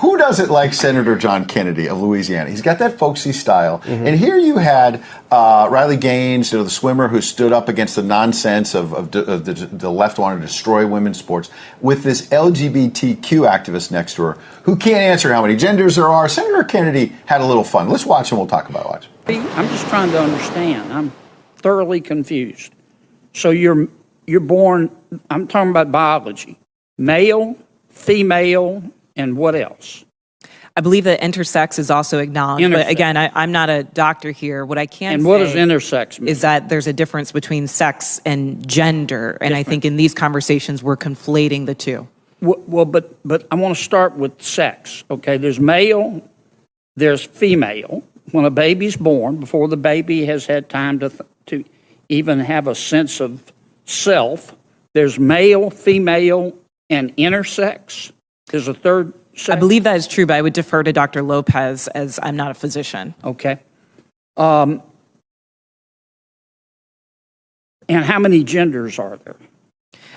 Who doesn't like Senator John Kennedy of Louisiana? He's got that folksy style. And here you had Riley Gaines, the swimmer who stood up against the nonsense of the left wanting to destroy women's sports, with this LGBTQ activist next to her who can't answer how many genders there are. Senator Kennedy had a little fun. Let's watch and we'll talk about it. Watch. I'm just trying to understand. I'm thoroughly confused. So you're born, I'm talking about biology, male, female, and what else? I believe that intersex is also acknowledged. But again, I'm not a doctor here. What I can and say what does intersex mean? Is that there's a difference between sex and gender. And I think in these conversations, we're conflating the two. Well, but I want to start with sex. Okay, there's male, there's female. When a baby's born, before the baby has had time to even have a sense of self, there's male, female, and intersex. There's a third sex. I believe that is true, but I would defer to Dr. Lopez as I'm not a physician. Okay. And how many genders are there?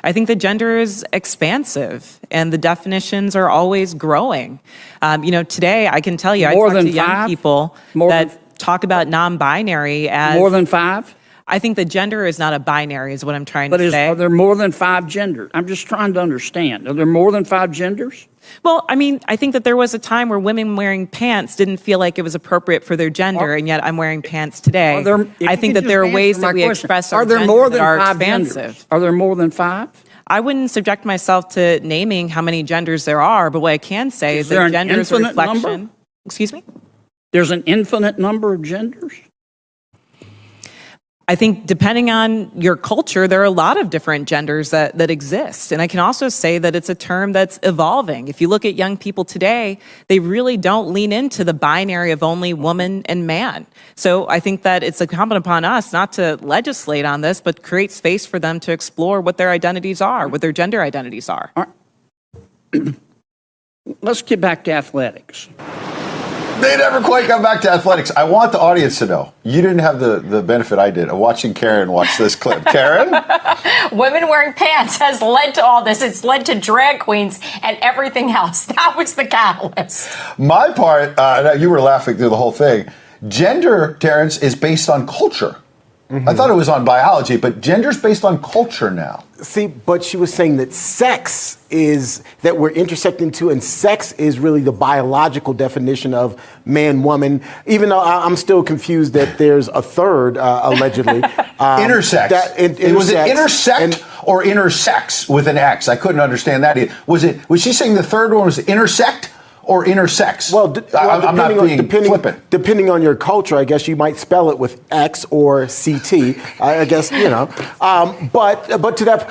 I think the gender is expansive and the definitions are always growing. Today I can tell you, I talk to young people that talk about non-binary as... More than 5? I think the gender is not a binary is what I'm trying to say. Are there more than 5 genders? I'm just trying to understand. Are there more than 5 genders? Well, I think that there was a time where women wearing pants didn't feel like it was appropriate for their gender, and yet I'm wearing pants today. I think that there are ways that we express our gender that are expansive. Are there more than 5? I wouldn't subject myself to naming how many genders there are, but what I can say is that gender is a reflection. Number? Excuse me? There's an infinite number of genders? I think depending on your culture, there are a lot of different genders that exist. And I can also say that it's a term that's evolving. If you look at young people today, they really don't lean into the binary of only woman and man. So I think that it's incumbent upon us not to legislate on this, but create space for them to explore what their identities are, what their gender identities are. Let's get back to athletics. They never quite got back to athletics. I want the audience to know. You didn't have the benefit I did of watching Karen watch this clip. Karen? Women wearing pants has led to all this. It's led to drag queens and everything else. That was the catalyst. My part, you were laughing through the whole thing. Gender, Terrence, is based on culture. I thought it was on biology, but gender's based on culture now. See, but she was saying that sex is, that we're intersecting to, and sex is really the biological definition of man, woman, even though I'm still confused that there's a third, allegedly. Intersex. Was it intersect or intersex with an X? I couldn't understand that. Was she saying the third one was intersect? Or intersex? Well, I'm not being flippant. Depending on your culture, I guess you might spell it with X or CT. I guess, but to that,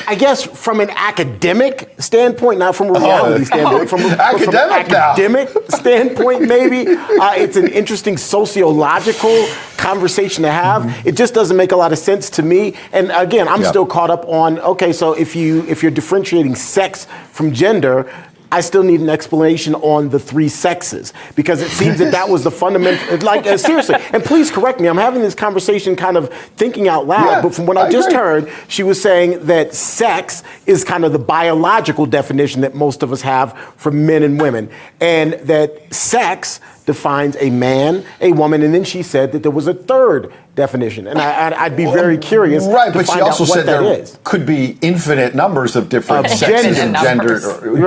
I guess from an academic standpoint, not from a reality standpoint, from an academic standpoint, maybe it's an interesting sociological conversation to have. It just doesn't make a lot of sense to me. And again, I'm still caught up on, okay, so if you're differentiating sex from gender, I still need an explanation on the 3 sexes, because it seems that was the fundamental, seriously, and please correct me, I'm having this conversation kind of thinking out loud, but from what I just heard, she was saying that sex is kind of the biological definition that most of us have for men and women, and that sex defines a man, a woman, and then she said that there was a third definition, and I'd be very curious to but she find also out what said that there is. could be infinite numbers of different sexes and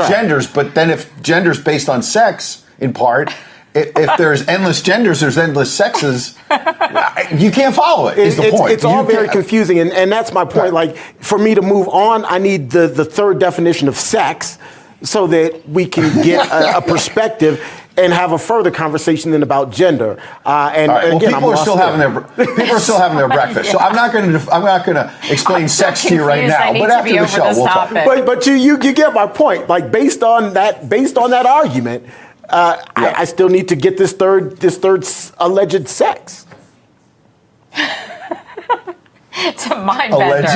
genders, but then if gender's based on sex, in part, if there's endless genders, there's endless sexes, you can't follow it, is the point. It's all very confusing, and that's my point. Like, for me to move on, I need the third definition of sex so that we can get a perspective and have a further conversation than about gender. Again, people are still having their breakfast. So I'm not going to explain sex to you right now. But after the show, we'll talk. But you get my point. Like, based on that argument, I still need to get this third alleged sex. It's a mind bender.